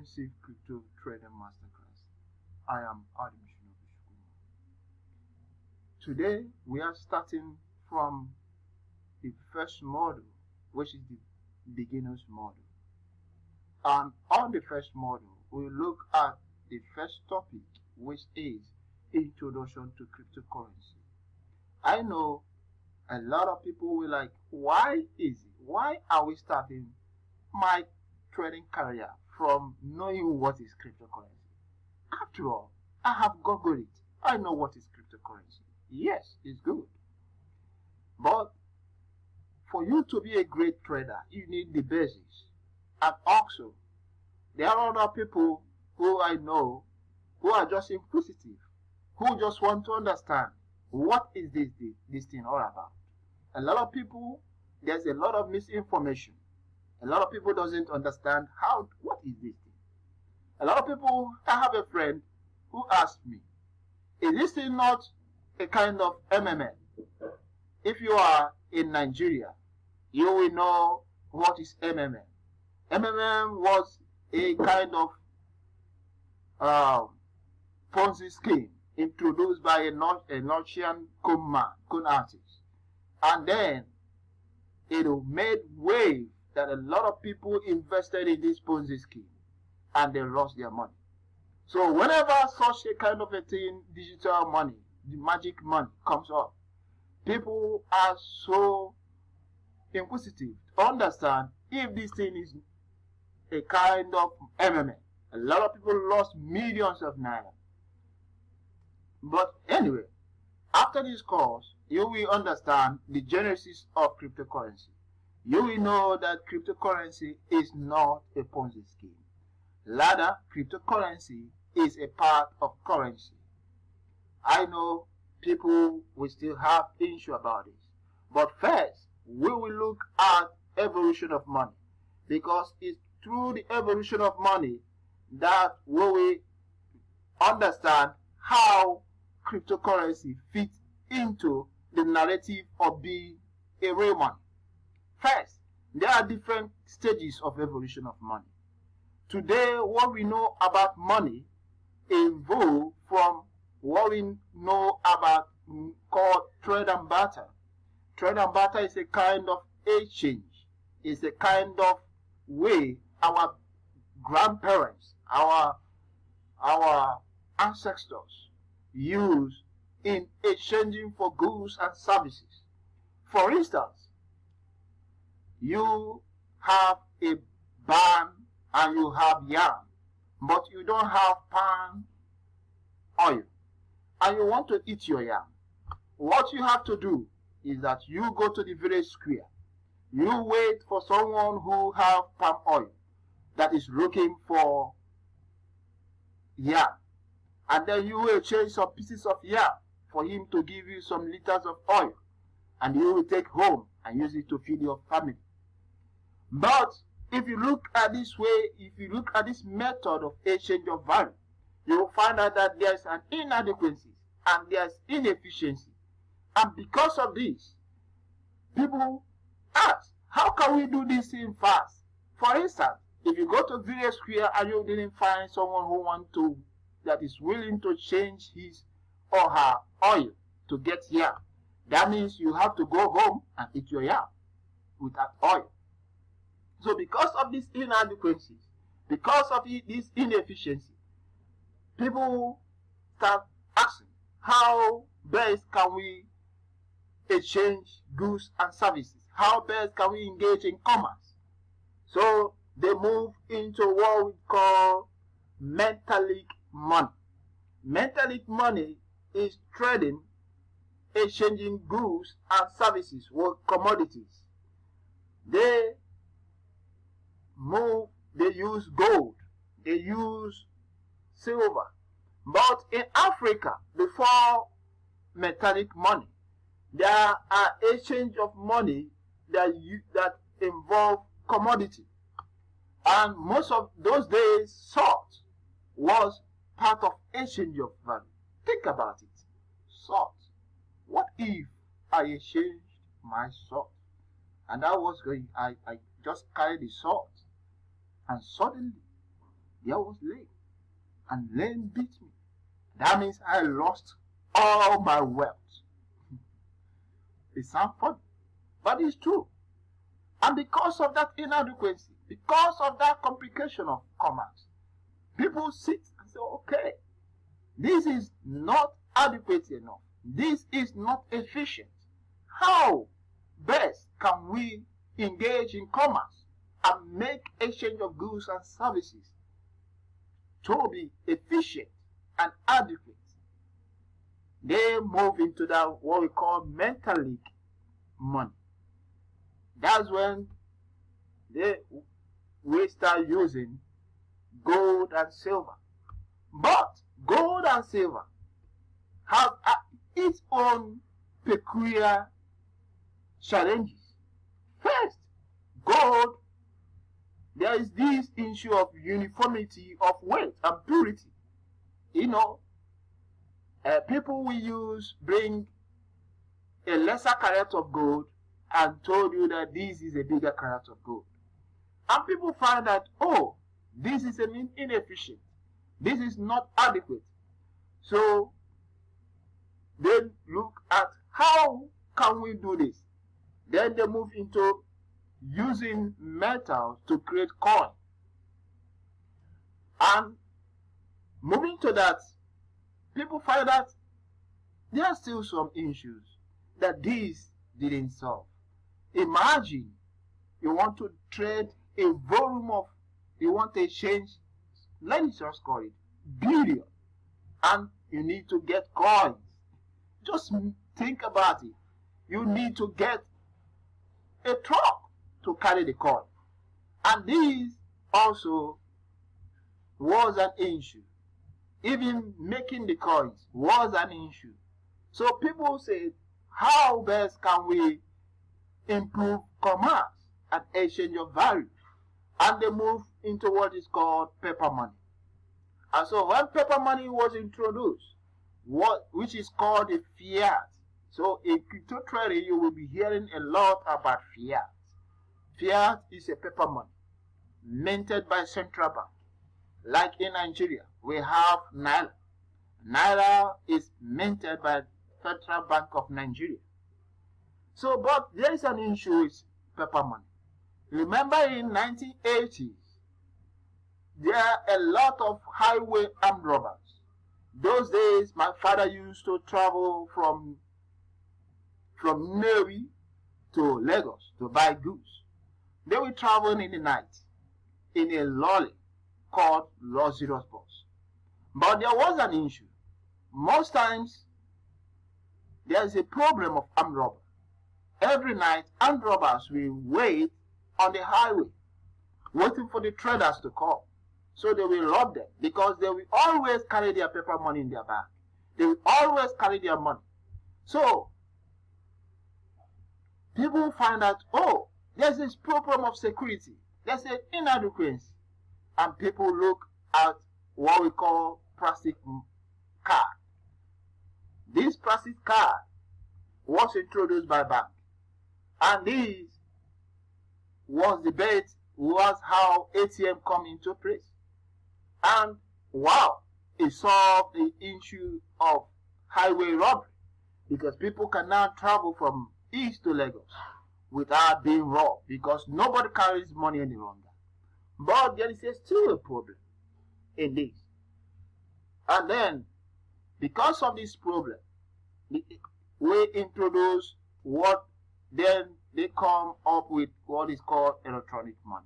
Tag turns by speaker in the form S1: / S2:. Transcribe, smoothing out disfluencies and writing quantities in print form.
S1: Comprehensive Crypto Trading Masterclass. I am Adam Shinobu Shukuma. Today we are starting from the first model, which is the beginner's model. And on the first model, we look at the first topic, which is Introduction to Cryptocurrency. I know a lot of people will like, why are we starting my trading career from knowing what is cryptocurrency? After all, I have googled it. I know what is cryptocurrency. Yes, it's good. But for you to be a great trader, you need the basics. And also, there are other people who I know who are just inquisitive, who just want to understand what is this thing all about. A lot of people, there's a lot of misinformation. A lot of people doesn't understand what is this thing. A lot of people, I have a friend who asked me, is this thing not a kind of MMM? If you are in Nigeria, you will know what is MMM. MMM was a kind of Ponzi scheme introduced by a Nigerian con artist. And then it made wave that a lot of people invested in this Ponzi scheme and they lost their money. So whenever such a kind of a thing, digital money, the magic money comes up, people are so inquisitive to understand if this thing is a kind of MMM. A lot of people lost millions of naira. But anyway, after this course, you will understand the genesis of cryptocurrency. You will know that cryptocurrency is not a Ponzi scheme. Rather, cryptocurrency is a part of currency. I know people will still have issue about this. But first, we will look at evolution of money. Because it's through the evolution of money that we will understand how cryptocurrency fits into the narrative of being a real money. First, there are different stages of evolution of money. Today, what we know about money evolved from what we know about called trade and barter. Trade and barter is a kind of exchange. It's a kind of way our grandparents, our ancestors used in exchanging for goods and services. For instance, you have a barn and you have yam, but you don't have palm oil, and you want to eat your yam. What you have to do is that you go to the village square. You wait for someone who have palm oil that is looking for yam, and then you will exchange some pieces of yam for him to give you some liters of oil, and you will take home and use it to feed your family. But if you look at this way, if you look at this method of exchange of value, you will find out that there is an inadequacy and there is inefficiency. And because of this, people ask, how can we do this thing fast? For instance, if you go to village square and you didn't find someone that is willing to change his or her oil to get yam, that means you have to go home and eat your yam without oil. So because of these inadequacies, because of this inefficiency, people start asking, how best can we exchange goods and services? How best can we engage in commerce? So they move into what we call metallic money. Metallic money is trading, exchanging goods and services with commodities. They use gold, they use silver. But in Africa, before metallic money, there are exchange of money that involve commodity. And most of those days, salt was part of exchange of value. Think about it. Salt. What if I exchanged my salt? And I just carried the salt. And suddenly, there was Lane. And Lane beat me. That means I lost all my wealth. It sounds funny, but it's true. And because of that inadequacy, because of that complication of commerce, people sit and say, okay, this is not adequate enough. This is not efficient. How best can we engage in commerce and make exchange of goods and services to be efficient and adequate? They move into that what we call metallic money. That's when we start using gold and silver. But gold and silver have its own peculiar challenges. First, gold, there is this issue of uniformity of weight and purity. You know, people will bring a lesser carat of gold and told you that this is a bigger carat of gold. And people find that, oh, this is inefficient. This is not adequate. So they look at how can we do this. Then they move into using metals to create coin. And moving to that, people find that there are still some issues that this didn't solve. Imagine you want to trade a volume of, you want to exchange, let me just call it, billion, and you need to get coins. Just think about it. You need to get a truck to carry the coin. And this also was an issue. Even making the coins was an issue. So people said, how best can we improve commerce and exchange of value? And they move into what is called paper money. And so when paper money was introduced, which is called a fiat. So in crypto trading, you will be hearing a lot about fiat. Fiat is a paper money minted by central bank. Like in Nigeria, we have Naira. Naira is minted by Central Bank of Nigeria. So, but there is an issue with paper money. Remember in 1980s, there are a lot of highway armed robbers. Those days, my father used to travel from Nnewi to Lagos to buy goods. They were traveling in the night in a lorry called luxurious bus. But there was an issue. Most times, there is a problem of armed robbers. Every night, armed robbers will wait on the highway, waiting for the traders to come. So they will rob them because they will always carry their paper money in their bag. They will always carry their money. So people find out, oh, there's this problem of security. There's an inadequacy. And people look at what we call plastic card. This plastic card was introduced by bank. And this was debate was how ATM come into place. And wow, it solved the issue of highway robbery because people can now travel from east to Lagos without being robbed because nobody carries money any longer. But there is still a problem in this. And then, because of this problem, we introduce what then they come up with what is called electronic money.